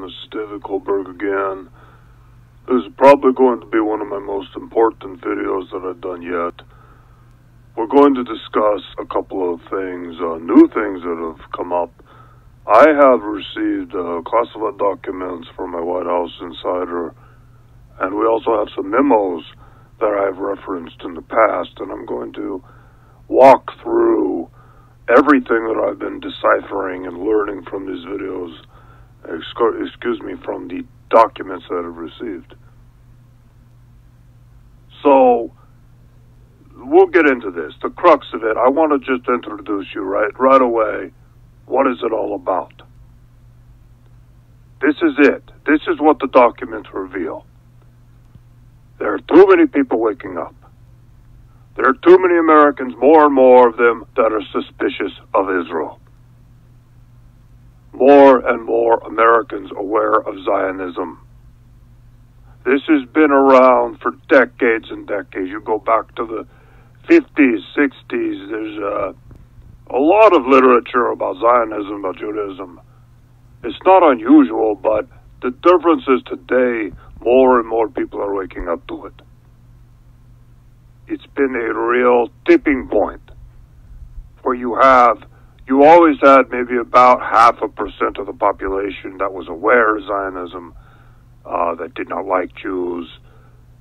This is David Goldberg again. This is probably going to be one of my most important videos that I've done yet. We're going to discuss a couple of things, new things that have come up. I have received classified documents from my White House insider, and we also have some memos that I've referenced in the past, and I'm going to walk through everything that I've been deciphering and learning from these videos, from the documents that I've received. So, we'll get into this. The crux of it, I want to just introduce you right away. What is it all about? This is it. This is what the documents reveal. There are too many people waking up. There are too many Americans, more and more of them, that are suspicious of Israel. More and more Americans aware of Zionism. This has been around for decades and decades. You go back to the 50s, 60s, there's a lot of literature about Zionism, about Judaism. It's not unusual, but the difference is today, more and more people are waking up to it. It's been a real tipping point where you always had maybe about 0.5% of the population that was aware of Zionism, that did not like Jews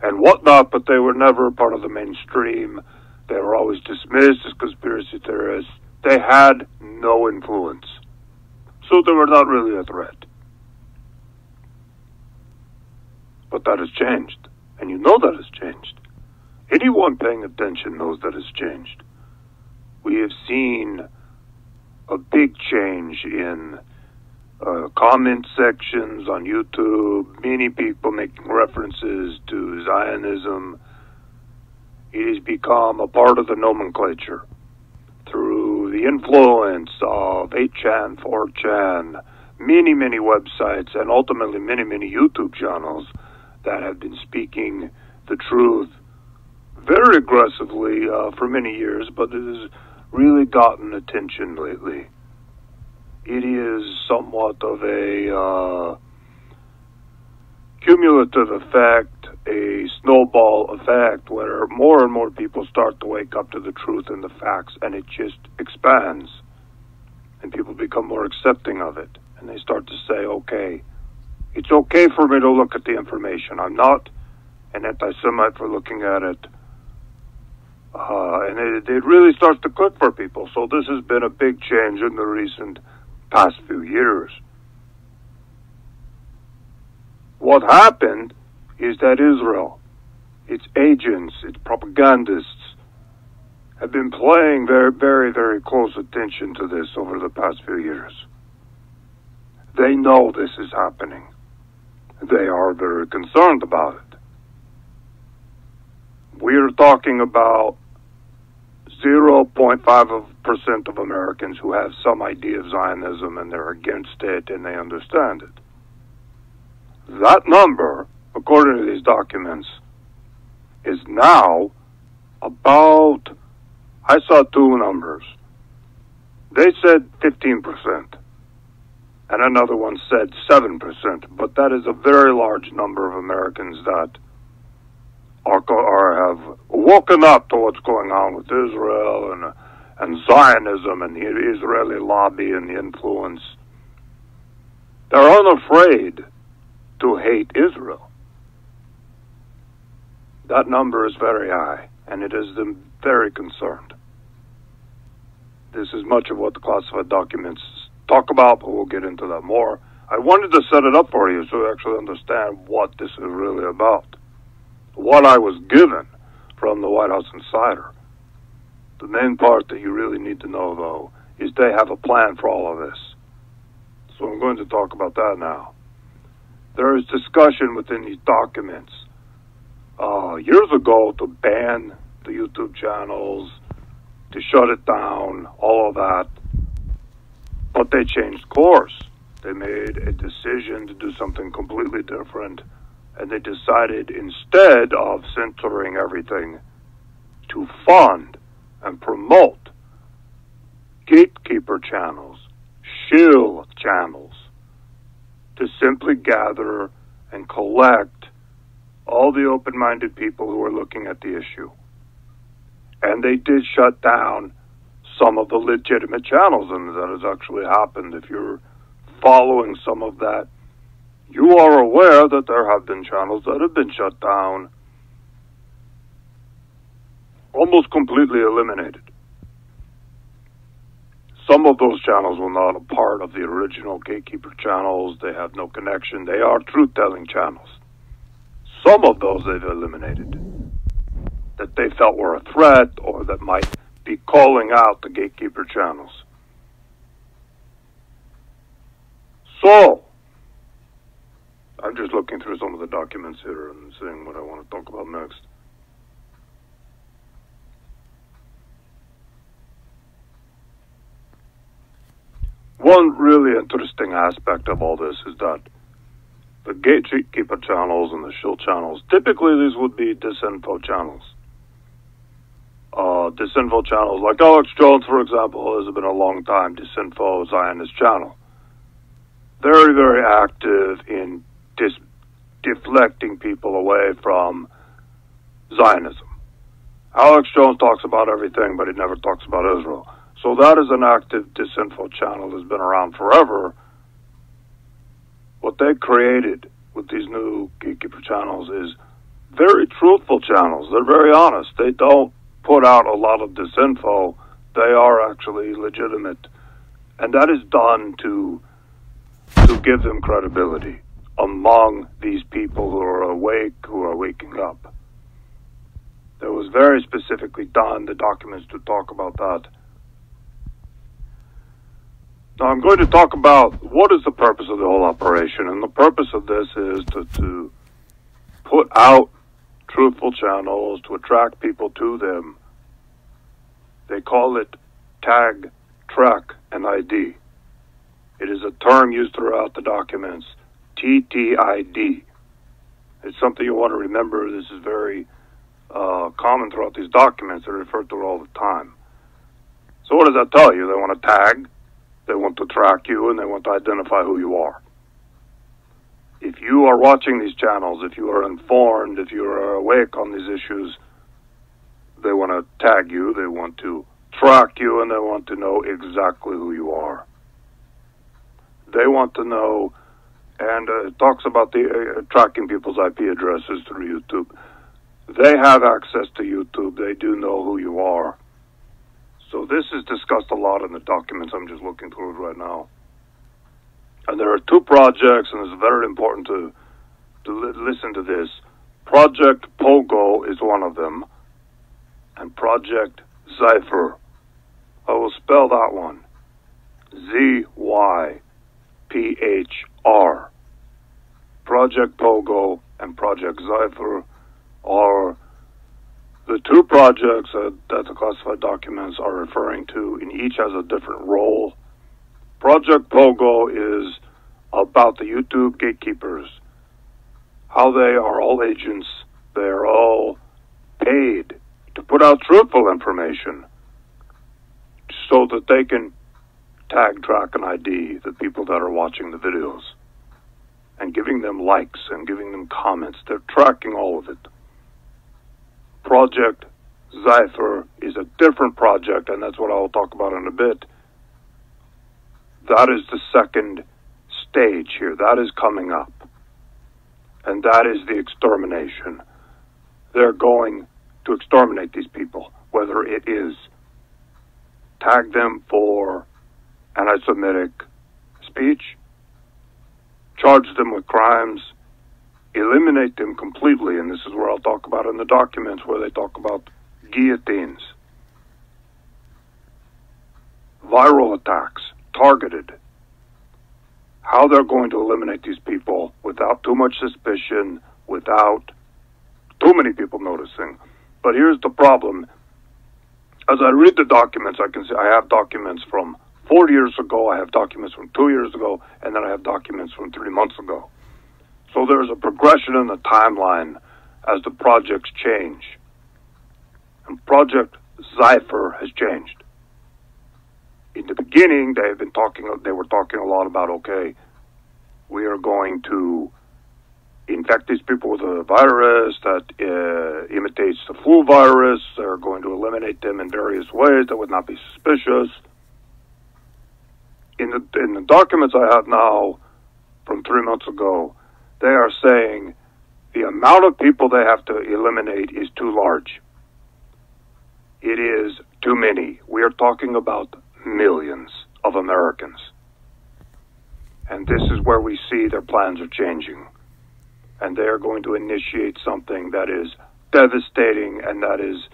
and whatnot, but they were never part of the mainstream. They were always dismissed as conspiracy theorists. They had no influence. So they were not really a threat. But that has changed. And you know that has changed. Anyone paying attention knows that it's changed. We have seen a big change in comment sections on YouTube, many people making references to Zionism. It has become a part of the nomenclature through the influence of 8chan, 4chan, many websites, and ultimately many YouTube channels that have been speaking the truth very aggressively for many years, but it has really gotten attention lately. It is somewhat of a cumulative effect, a snowball effect, where more and more people start to wake up to the truth and the facts, and it just expands. And people become more accepting of it. And they start to say, okay, it's okay for me to look at the information. I'm not an anti-Semite for looking at it. And it really starts to click for people. So this has been a big change in the recent past few years. What happened is that Israel, its agents, its propagandists, have been paying very close attention to this over the past few years. They know this is happening. They are very concerned about it. We are talking about 0.5% of Americans who have some idea of Zionism, and they're against it and they understand it. That number, according to these documents, is now about, I saw two numbers. They said 15%, and another one said 7%, but that is a very large number of Americans that have woken up to what's going on with Israel and Zionism and the Israeli lobby and the influence. They're unafraid to hate Israel. That number is very high, and it has them very concerned. This is much of what the classified documents talk about, but we'll get into that more. I wanted to set it up for you so you actually understand what this is really about. What I was given from the White House insider. The main part that you really need to know, though, is they have a plan for all of this. So I'm going to talk about that now. There is discussion within these documents years ago to ban the YouTube channels, to shut it down, all of that. But they changed course. They made a decision to do something completely different. And they decided, instead of censoring everything, to fund and promote gatekeeper channels, shill channels, to simply gather and collect all the open-minded people who are looking at the issue. And they did shut down some of the legitimate channels, and that has actually happened. If you're following some of that, you are aware that there have been channels that have been shut down, almost completely eliminated. Some of those channels were not a part of the original Gatekeeper channels. They have no connection. They are truth-telling channels. Some of those they've eliminated that they felt were a threat or that might be calling out the Gatekeeper channels. So, I'm just looking through some of the documents here and seeing what I want to talk about next. One really interesting aspect of all this is that the Gatekeeper channels and the shield channels, typically these would be disinfo channels. Disinfo channels like Alex Jones, for example, has been a long time disinfo Zionist channel. Very, very active in deflecting people away from Zionism. Alex Jones talks about everything, but he never talks about Israel. So that is an active disinfo channel that's been around forever. What they created with these new Gatekeeper channels is very truthful channels. They're very honest. They don't put out a lot of disinfo. They are actually legitimate. And that is done to give them credibility among these people who are awake, who are waking up. That was very specifically done, the documents to talk about that. Now I'm going to talk about what is the purpose of the whole operation, and the purpose of this is to put out truthful channels, to attract people to them. They call it tag, track, and ID. It is a term used throughout the documents, TTID. It's something you want to remember. This is very common throughout these documents. They're referred to all the time. So what does that tell you? They want to tag, they want to track you, and they want to identify who you are. If you are watching these channels, if you are informed, if you are awake on these issues, they want to tag you, they want to track you, and they want to know exactly who you are. They want to know, and it talks about the tracking people's IP addresses through YouTube. They have access to YouTube. They do know who you are. So this is discussed a lot in the documents. I'm just looking through it right now. And there are two projects, and it's very important to listen to this. Project Pogo is one of them, and Project Zypher. I will spell that one. ZYPHR. Project Pogo and Project Zypher are the two projects that the classified documents are referring to, and each has a different role. Project Pogo is about the YouTube gatekeepers, how they are all agents. They are all paid to put out truthful information so that they can tag, track, and ID the people that are watching the videos and giving them likes and giving them comments. They're tracking all of it. Project Zypher is a different project, and that's what I'll talk about in a bit. That is the second stage here. That is coming up. And that is the extermination. They're going to exterminate these people, whether it is tag them for anti-Semitic speech, charge them with crimes, eliminate them completely, and this is where I'll talk about in the documents where they talk about guillotines, viral attacks, targeted, how they're going to eliminate these people without too much suspicion, without too many people noticing. But here's the problem. As I read the documents, I can see I have documents from 4 years ago, I have documents from 2 years ago, and then I have documents from 3 months ago. So there's a progression in the timeline as the projects change. And Project Zypher has changed. In the beginning, they were talking a lot about, okay, We are going to infect these people with a virus that imitates the flu virus. They're going to eliminate them in various ways that would not be suspicious. In the documents I have now from 3 months ago, they are saying the amount of people they have to eliminate is too large. It is too many. We are talking about millions of Americans. And this is where we see their plans are changing. And they are going to initiate something that is devastating and that is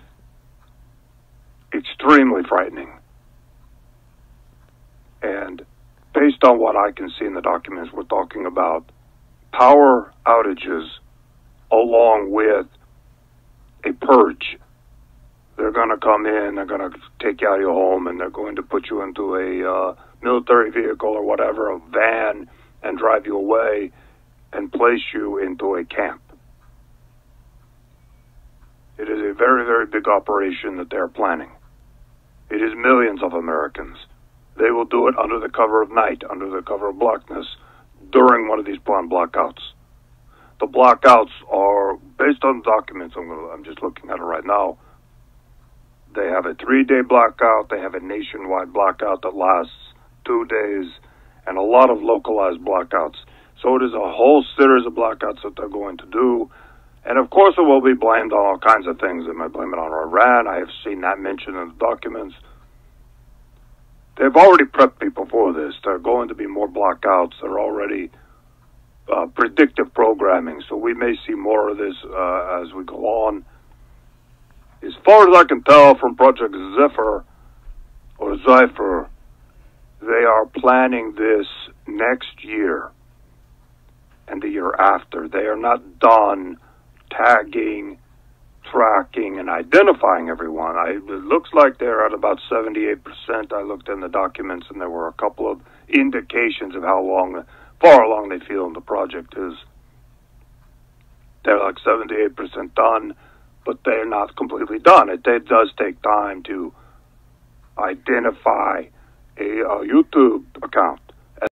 extremely frightening. And based on what I can see in the documents, we're talking about power outages along with a purge. They're going to come in, they're going to take you out of your home, and they're going to put you into a military vehicle or whatever, a van, and drive you away and place you into a camp. It is a very, very big operation that they're planning. It is millions of Americans. They will do it under the cover of night, under the cover of blackness, during one of these planned blackouts. The blackouts are, based on documents, I'm just looking at it right now, they have a 3-day blackout, they have a nationwide blackout that lasts 2 days, and a lot of localized blackouts. So it is a whole series of blackouts that they're going to do. And of course it will be blamed on all kinds of things. They might blame it on Iran. I have seen that mentioned in the documents. They've already prepped people for this. There are going to be more blackouts. They're already predictive programming. So we may see more of this as we go on. As far as I can tell from Project Zephyr, or Zephyr, they are planning this next year and the year after. They are not done tagging, tracking, and identifying everyone. It looks like they're at about 78%. I looked in the documents, and there were a couple of indications of far along they feel the project is. They're like 78% done, but they're not completely done. It does take time to identify a YouTube account